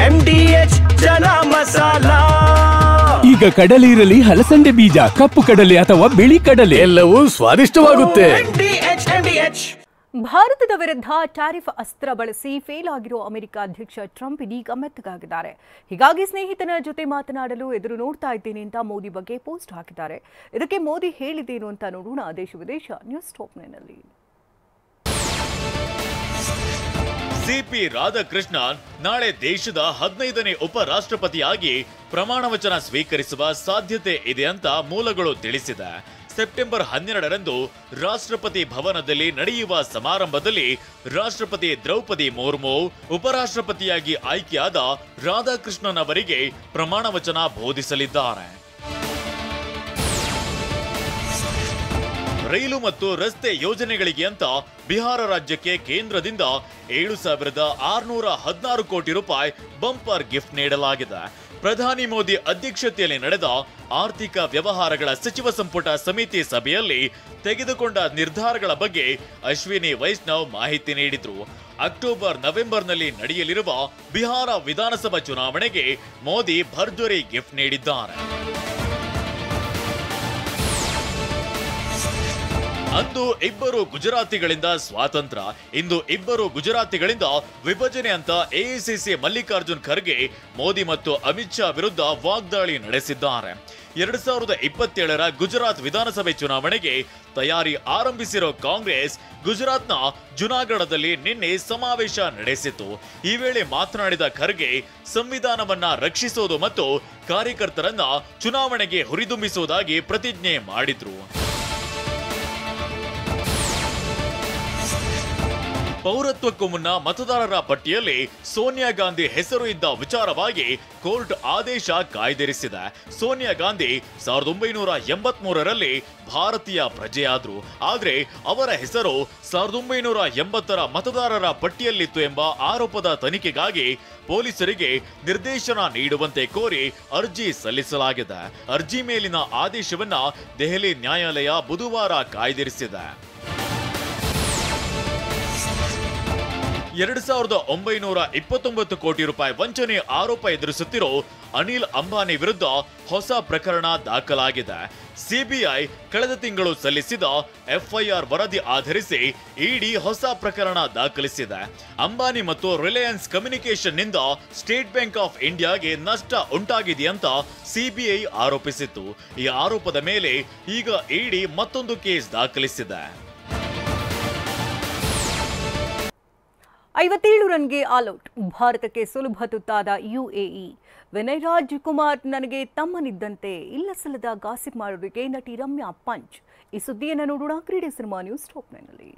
MDH ಜನ ಮಸಾಲಾ. ಈಗ ಕಡಲೆ ಇರಲಿ, ಹಲಸಂದೆ ಬೀಜ, ಕಪ್ಪು ಕಡಲೆ ಅಥವಾ ಬಿಳಿ ಕಡಲೆ, ಎಲ್ಲವೂ ಸ್ವಾದಿಷ್ಟವಾಗುತ್ತೆ. ಭಾರತದ ವಿರುದ್ಧ ಟ್ಯಾರಿಫ್ ಅಸ್ತ್ರ ಬಳಸಿ ಫೇಲ್ ಆಗಿರೋ ಅಮೆರಿಕ ಅಧ್ಯಕ್ಷ ಟ್ರಂಪ್ ಇದೀಗ ಮೆತ್ತಗಾಗಿದ್ದಾರೆ. ಹೀಗಾಗಿ ಸ್ನೇಹಿತನ ಜೊತೆ ಮಾತನಾಡಲು ಎದುರು ನೋಡ್ತಾ ಇದ್ದೇನೆ ಅಂತ ಮೋದಿ ಬಗ್ಗೆ ಪೋಸ್ಟ್ ಹಾಕಿದ್ದಾರೆ. ಇದಕ್ಕೆ ಮೋದಿ ಹೇಳಿದ್ದೇನು ಅಂತ ನೋಡೋಣ ದೇಶ ವಿದೇಶ ನ್ಯೂಸ್ ಟಾಪ್ನಲ್ಲಿ. ಸಿಪಿ ರಾಧಾಕೃಷ್ಣನ್ ನಾಳೆ ದೇಶದ 15ನೇ ಉಪರಾಷ್ಟ್ರಪತಿಯಾಗಿ ಪ್ರಮಾಣ ವಚನ ಸ್ವೀಕರಿಸುವ ಸಾಧ್ಯತೆ ಇದೆ ಅಂತ ಮೂಲಗಳು ತಿಳಿಸಿದೆ. ಸೆಪ್ಟೆಂಬರ್ 12ರಂದು ರಾಷ್ಟ್ರಪತಿ ಭವನದಲ್ಲಿ ನಡೆಯುವ ಸಮಾರಂಭದಲ್ಲಿ ರಾಷ್ಟ್ರಪತಿ ದ್ರೌಪದಿ ಮುರ್ಮು ಉಪರಾಷ್ಟ್ರಪತಿಯಾಗಿ ಆಯ್ಕೆಯಾದ ರಾಧಾಕೃಷ್ಣನ್ ಅವರಿಗೆ ಪ್ರಮಾಣ ವಚನ ಬೋಧಿಸಲಿದ್ದಾರೆ. ರೈಲು ಮತ್ತು ರಸ್ತೆ ಯೋಜನೆಗಳಿಗೆ ಅಂತ ಬಿಹಾರ ರಾಜ್ಯಕ್ಕೆ ಕೇಂದ್ರದಿಂದ 7,616 ಕೋಟಿ ರೂಪಾಯಿ ಬಂಪರ್ ಗಿಫ್ಟ್ ನೀಡಲಾಗಿದೆ. ಪ್ರಧಾನಿ ಮೋದಿ ಅಧ್ಯಕ್ಷತೆಯಲ್ಲಿ ನಡೆದ ಆರ್ಥಿಕ ವ್ಯವಹಾರಗಳ ಸಚಿವ ಸಂಪುಟ ಸಮಿತಿ ಸಭೆಯಲ್ಲಿ ತೆಗೆದುಕೊಂಡ ನಿರ್ಧಾರಗಳ ಬಗ್ಗೆ ಅಶ್ವಿನಿ ವೈಷ್ಣವ್ ಮಾಹಿತಿ ನೀಡಿದ್ರು. ಅಕ್ಟೋಬರ್-ನವೆಂಬರ್ನಲ್ಲಿ ನಡೆಯಲಿರುವ ಬಿಹಾರ ವಿಧಾನಸಭಾ ಚುನಾವಣೆಗೆ ಮೋದಿ ಭರ್ಜರಿ ಗಿಫ್ಟ್ ನೀಡಿದ್ದಾರೆ. ಅಂದು ಇಬ್ಬರು ಗುಜರಾತಿಗಳಿಂದ ಸ್ವಾತಂತ್ರ್ಯ, ಇಂದು ಇಬ್ಬರು ಗುಜರಾತಿಗಳಿಂದ ವಿಭಜನೆ ಅಂತ ಎಐಸಿಸಿ ಮಲ್ಲಿಕಾರ್ಜುನ್ ಖರ್ಗೆ ಮೋದಿ ಮತ್ತು ಅಮಿತ್ ಶಾ ವಿರುದ್ಧ ವಾಗ್ದಾಳಿ ನಡೆಸಿದ್ದಾರೆ. 2027ರ ಗುಜರಾತ್ ವಿಧಾನಸಭೆ ಚುನಾವಣೆಗೆ ತಯಾರಿ ಆರಂಭಿಸಿರೋ ಕಾಂಗ್ರೆಸ್ ಗುಜರಾತ್ನ ಜುನಾಗಢದಲ್ಲಿ ನಿನ್ನೆ ಸಮಾವೇಶ ನಡೆಸಿತು. ಈ ವೇಳೆ ಮಾತನಾಡಿದ ಖರ್ಗೆ ಸಂವಿಧಾನವನ್ನ ರಕ್ಷಿಸೋದು ಮತ್ತು ಕಾರ್ಯಕರ್ತರನ್ನ ಚುನಾವಣೆಗೆ ಹುರಿದುಂಬಿಸುವುದಾಗಿ ಪ್ರತಿಜ್ಞೆ ಮಾಡಿದ್ರು. ಪೌರತ್ವಕ್ಕೂ ಮುನ್ನ ಮತದಾರರ ಪಟ್ಟಿಯಲ್ಲಿ ಸೋನಿಯಾ ಗಾಂಧಿ ಹೆಸರು ಇದ್ದ ವಿಚಾರವಾಗಿ ಕೋರ್ಟ್ ಆದೇಶ ಕಾಯ್ದಿರಿಸಿದೆ. ಸೋನಿಯಾ ಗಾಂಧಿ 1983ರಲ್ಲಿ ಭಾರತೀಯ ಪ್ರಜೆಯಾದ್ರು. ಆದ್ರೆ ಅವರ ಹೆಸರು 1980ರ ಮತದಾರರ ಪಟ್ಟಿಯಲ್ಲಿತ್ತು ಎಂಬ ಆರೋಪದ ತನಿಖೆಗಾಗಿ ಪೊಲೀಸರಿಗೆ ನಿರ್ದೇಶನ ನೀಡುವಂತೆ ಕೋರಿ ಅರ್ಜಿ ಸಲ್ಲಿಸಲಾಗಿದೆ. ಅರ್ಜಿ ಮೇಲಿನ ಆದೇಶವನ್ನ ದೆಹಲಿ ನ್ಯಾಯಾಲಯ ಬುಧವಾರ ಕಾಯ್ದಿರಿಸಿದೆ. 2,929 ಕೋಟಿ ರೂಪಾಯಿ ವಂಚನೆ ಆರೋಪ ಎದುರಿಸುತ್ತಿರೋ ಅನಿಲ್ ಅಂಬಾನಿ ವಿರುದ್ಧ ಹೊಸ ಪ್ರಕರಣ ದಾಖಲಾಗಿದೆ. ಸಿಬಿಐ ಕಳೆದ ತಿಂಗಳು ಸಲ್ಲಿಸಿದ ಎಫ್ಐಆರ್ ವರದಿ ಆಧರಿಸಿ ಇಡಿ ಹೊಸ ಪ್ರಕರಣ ದಾಖಲಿಸಿದೆ. ಅಂಬಾನಿ ಮತ್ತು ರಿಲಯನ್ಸ್ ಕಮ್ಯುನಿಕೇಷನ್ ನಿಂದ ಸ್ಟೇಟ್ ಬ್ಯಾಂಕ್ ಆಫ್ ಇಂಡಿಯಾಗೆ ನಷ್ಟ ಉಂಟಾಗಿದೆಯಂತ ಸಿಬಿಐ ಆರೋಪಿಸಿತ್ತು. ಈ ಆರೋಪದ ಮೇಲೆ ಈಗ ಇಡಿ ಮತ್ತೊಂದು ಕೇಸ್ ದಾಖಲಿಸಿದೆ. 57 ರನ್ಗೆ ಆಲ್ಔಟ್, ಭಾರತಕ್ಕೆ ಸುಲಭ ತುತ್ತಾದ ಯುಎಇ. ವಿನಯ್ ರಾಜ್ ಕುಮಾರ್ ನನಗೆ ತಮ್ಮನಿದ್ದಂತೆ, ಇಲ್ಲಸಲ್ಲದ ಗಾಸಿಪ್ ಮಾಡೋರಿಗೆ ನಟಿ ರಮ್ಯಾ ಪಂಚ್. ಈ ಸುದ್ದಿಯನ್ನು ನೋಡೋಣ ಕ್ರೀಡೆ ಸಿನಿಮಾ ನ್ಯೂಸ್ ಟಾಪ್ನಲ್ಲಿ.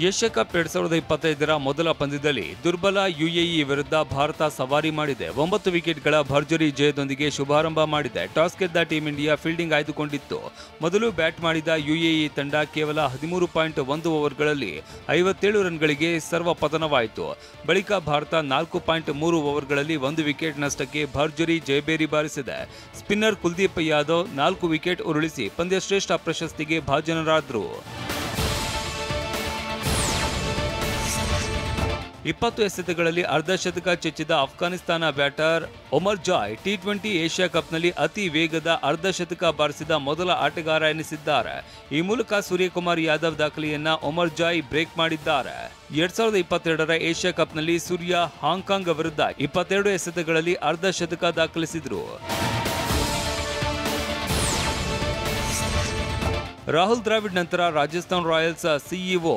ಏಷ್ಯಾ ಕಪ್ 2025ರ ಮೊದಲ ಪಂದ್ಯದಲ್ಲಿ ದುರ್ಬಲ ಯುಎಇ ವಿರುದ್ಧ ಭಾರತ ಸವಾರಿ ಮಾಡಿದೆ. 9 ವಿಕೆಟ್ಗಳ ಭರ್ಜರಿ ಜಯದೊಂದಿಗೆ ಶುಭಾರಂಭ ಮಾಡಿದೆ. ಟಾಸ್ ಗೆದ್ದ ಟೀಂ ಇಂಡಿಯಾ ಫೀಲ್ಡಿಂಗ್ ಆಯ್ದುಕೊಂಡಿತ್ತು. ಮೊದಲು ಬ್ಯಾಟ್ ಮಾಡಿದ ಯುಎಇ ತಂಡ ಕೇವಲ 13.1 ಓವರ್ಗಳಲ್ಲಿ 57 ರನ್ಗಳಿಗೆ ಸರ್ವ ಪತನವಾಯಿತು. ಬಳಿಕ ಭಾರತ 4.3 ಓವರ್ಗಳಲ್ಲಿ 1 ವಿಕೆಟ್ ನಷ್ಟಕ್ಕೆ ಭರ್ಜರಿ ಜಯಬೇರಿ ಬಾರಿಸಿದೆ. ಸ್ಪಿನ್ನರ್ ಕುಲ್ದೀಪ್ ಯಾದವ್ 4 ವಿಕೆಟ್ ಉರುಳಿಸಿ ಪಂದ್ಯಶ್ರೇಷ್ಠ ಪ್ರಶಸ್ತಿಗೆ ಭಾಜನರಾದರು. 20 ಎಸೆತಗಳಲ್ಲಿ ಅರ್ಧಶತಕ ಚೆಚ್ಚಿದ ಅಫ್ಘಾನಿಸ್ತಾನ ಬ್ಯಾಟರ್ ಒಮರ್ ಜಾಯ್ ಟಿ20 ಏಷ್ಯಾ ಕಪ್ನಲ್ಲಿ ಅತಿ ವೇಗದ ಅರ್ಧಶತಕ ಬಾರಿಸಿದ ಮೊದಲ ಆಟಗಾರ ಎನಿಸಿದ್ದಾರೆ. ಈ ಮೂಲಕ ಸೂರ್ಯಕುಮಾರ್ ಯಾದವ್ ದಾಖಲೆಯನ್ನ ಒಮರ್ ಜಾಯ್ ಬ್ರೇಕ್ ಮಾಡಿದ್ದಾರೆ. 2022ರ ಏಷ್ಯಾ ಕಪ್ನಲ್ಲಿ ಸೂರ್ಯ ಹಾಂಕಾಂಗ್ ವಿರುದ್ಧ 22 ಎಸೆತಗಳಲ್ಲಿ ಅರ್ಧಶತಕ ದಾಖಲಿಸಿದ್ರು. ರಾಹುಲ್ ದ್ರಾವಿಡ್ ನಂತರ Rajasthan Royals CEO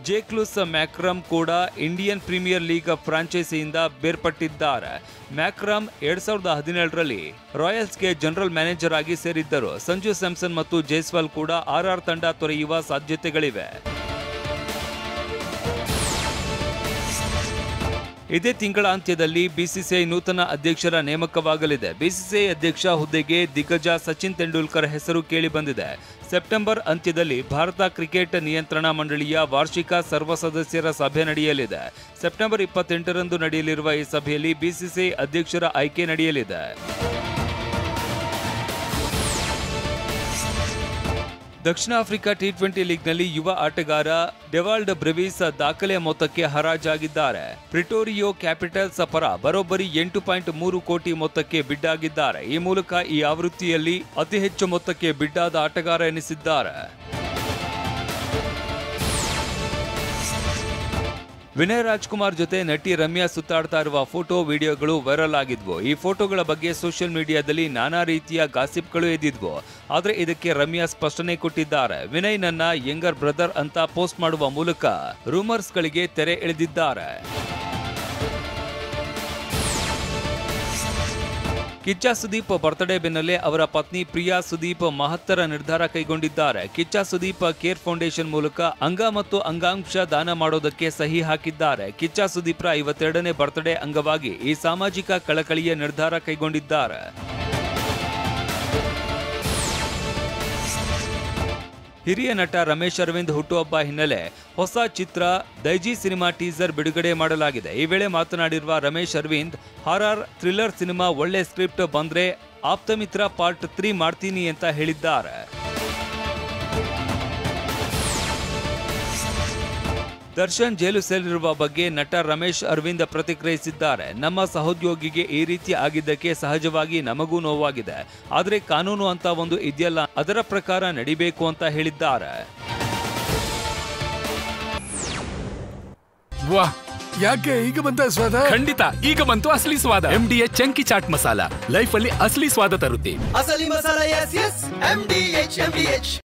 Jake McCrum ಕೂಡ ಇಂಡಿಯನ್ ಪ್ರೀಮಿಯರ್ ಲೀಗ್ ಫ್ರಾಂಚೈಸಿಯಿಂದ ಬೇರ್ಪಟ್ಟಿದ್ದಾರೆ. ಮ್ಯಾಕ್ರಮ್ 2017ರಲ್ಲಿ ರಾಯಲ್ಸ್ಗೆ ಜನರಲ್ ಮ್ಯಾನೇಜರ್ ಆಗಿ ಸೇರಿದ್ದರು. ಸಂಜು ಸ್ಯಾಮ್ಸನ್ ಮತ್ತು ಜೈಸ್ವಾಲ್ ಕೂಡ ಆರ್ಆರ್ ತಂಡ ತೊರೆಯುವ ಸಾಧ್ಯತೆಗಳಿವೆ. ಇದೇ ತಿಂಗಳ ಅಂತ್ಯದಲ್ಲಿ ಬಿಸಿಸಿಐ ನೂತನ ಅಧ್ಯಕ್ಷರ ನೇಮಕವಾಗಲಿದೆ. ಬಿಸಿಸಿಐ ಅಧ್ಯಕ್ಷ ಹುದ್ದೆಗೆ ದಿಗ್ಗಜ ಸಚಿನ್ ತೆಂಡೂಲ್ಕರ್ ಹೆಸರು ಕೇಳಿಬಂದಿದೆ. ಸೆಪ್ಟೆಂಬರ್ ಅಂತ್ಯದಲ್ಲಿ ಭಾರತ ಕ್ರಿಕೆಟ್ ನಿಯಂತ್ರಣ ಮಂಡಳಿಯ ವಾರ್ಷಿಕ ಸರ್ವ ಸದಸ್ಯರ ಸಭೆ ನಡೆಯಲಿದೆ. ಸೆಪ್ಟೆಂಬರ್ 28ರಂದು ನಡೆಯಲಿರುವ ಈ ಸಭೆಯಲ್ಲಿ ಬಿಸಿಸಿಐ ಅಧ್ಯಕ್ಷರ ಆಯ್ಕೆ ನಡೆಯಲಿದೆ. ದಕ್ಷಿಣ ಆಫ್ರಿಕಾ T20 ಲೀಗ್ನಲ್ಲಿ ಯುವ ಆಟಗಾರ ಡೆವಾಲ್ಡ್ ಬ್ರೆವಿಸ್ ದಾಖಲೆಯ ಮೊತ್ತಕ್ಕೆ ಹರಾಜಾಗಿದ್ದಾರೆ. ಪ್ರಿಟೋರಿಯೋ ಕ್ಯಾಪಿಟಲ್ಸ್ ಪರ ಬರೋಬ್ಬರಿ 8.3 ಕೋಟಿ ಮೊತ್ತಕ್ಕೆ ಬಿಡ್ ಆಗಿದ್ದಾರೆ. ಈ ಮೂಲಕ ಈ ಆವೃತ್ತಿಯಲ್ಲಿ ಅತಿ ಹೆಚ್ಚು ಮೊತ್ತಕ್ಕೆ ಬಿಡ್ಡಾದ ಆಟಗಾರ ಎನಿಸಿದ್ದಾರೆ. ವಿನಯ್ ರಾಜ್ಕುಮಾರ್ ಜೊತೆ ನಟಿ ರಮ್ಯಾ ಸುತ್ತಾಡ್ತಾ ಇರುವ ಫೋಟೋ ವಿಡಿಯೋಗಳು ವೈರಲ್ ಆಗಿದ್ವು. ಈ ಫೋಟೋಗಳ ಬಗ್ಗೆ ಸೋಷಿಯಲ್ ಮೀಡಿಯಾದಲ್ಲಿ ನಾನಾ ರೀತಿಯ ಗಾಸಿಪ್ಗಳು ಎದ್ದಿದ್ವು. ಆದ್ರೆ ಇದಕ್ಕೆ ರಮ್ಯಾ ಸ್ಪಷ್ಟನೆ ಕೊಟ್ಟಿದ್ದಾರೆ. ವಿನಯ್ ನನ್ನ ಯಂಗರ್ ಬ್ರದರ್ ಅಂತ ಪೋಸ್ಟ್ ಮಾಡುವ ಮೂಲಕ ರೂಮರ್ಸ್ಗಳಿಗೆ ತೆರೆ ಎಳೆದಿದ್ದಾರೆ. ಕಿಚ್ಚ ಸುದೀಪ್ ಬರ್ತ್ಡೇ ಬೆನ್ನಲ್ಲೇ ಅವರ ಪತ್ನಿ ಪ್ರಿಯಾ ಸುದೀಪ್ ಮಹತ್ತರ ನಿರ್ಧಾರ ಕೈಗೊಂಡಿದ್ದಾರೆ. ಕಿಚ್ಚ ಸುದೀಪ್ ಕೇರ್ ಫೌಂಡೇಶನ್ ಮೂಲಕ ಅಂಗ ಮತ್ತು ಅಂಗಾಂಶ ದಾನ ಮಾಡೋದಕ್ಕೆ ಸಹಿ ಹಾಕಿದ್ದಾರೆ. ಕಿಚ್ಚ ಸುದೀಪ್ರ 52ನೇ ಬರ್ತ್ಡೇ ಅಂಗವಾಗಿ ಈ ಸಾಮಾಜಿಕ ಕಳಕಳಿಯ ನಿರ್ಧಾರ ಕೈಗೊಂಡಿದ್ದಾರೆ. ಹಿರಿಯ ನಟ ರಮೇಶ್ ಅರವಿಂದ್ ಹುಟ್ಟುಹಬ್ಬ ಹಿನ್ನೆಲೆ ಹೊಸ ಚಿತ್ರ ದೈಜಿ ಸಿನಿಮಾ ಟೀಸರ್ ಬಿಡುಗಡೆ ಮಾಡಲಾಗಿದೆ. ಈ ವೇಳೆ ಮಾತನಾಡಿರುವ Ramesh Aravind, horror thriller cinema ಒಳ್ಳೆ ಸ್ಕ್ರಿಪ್ಟ್ ಬಂದ್ರೆ ಆಪ್ತಮಿತ್ರ ಪಾರ್ಟ್ 3 ಮಾಡ್ತೀನಿ ಅಂತ ಹೇಳಿದ್ದಾರೆ. ದರ್ಶನ್ ಜೈಲು ಸೇರಿರುವ ಬಗ್ಗೆ ನಟ ರಮೇಶ್ ಅರವಿಂದ್ ಪ್ರತಿಕ್ರಿಯಿಸಿದ್ದಾರೆ. ನಮ್ಮ ಸಹೋದ್ಯೋಗಿಗೆ ಈ ರೀತಿ ಆಗಿದ್ದಕ್ಕೆ ಸಹಜವಾಗಿ ನಮಗೂ ನೋವಾಗಿದೆ. ಆದರೆ ಕಾನೂನು ಅಂತ ಒಂದು ಇದೆಯಲ್ಲ, ಅದರ ಪ್ರಕಾರ ನಡಿಬೇಕು ಅಂತ ಹೇಳಿದ್ದಾರೆ. ವಾಹ್, ಯಾಕೆ ಈಗ ಬಂತ ಸ್ವಾದ? ಖಂಡಿತ ಈಗ ಬಂತು ಅಸಲಿ ಸ್ವಾದ. MDH chunky chaat masala life ಅಲ್ಲಿ ಅಸಲಿ ಸ್ವಾದ ತರುತ್ತೆ. ಅಸಲಿ ಮಸಾಲ, ಎಸ್ ಎಸ್ MDH.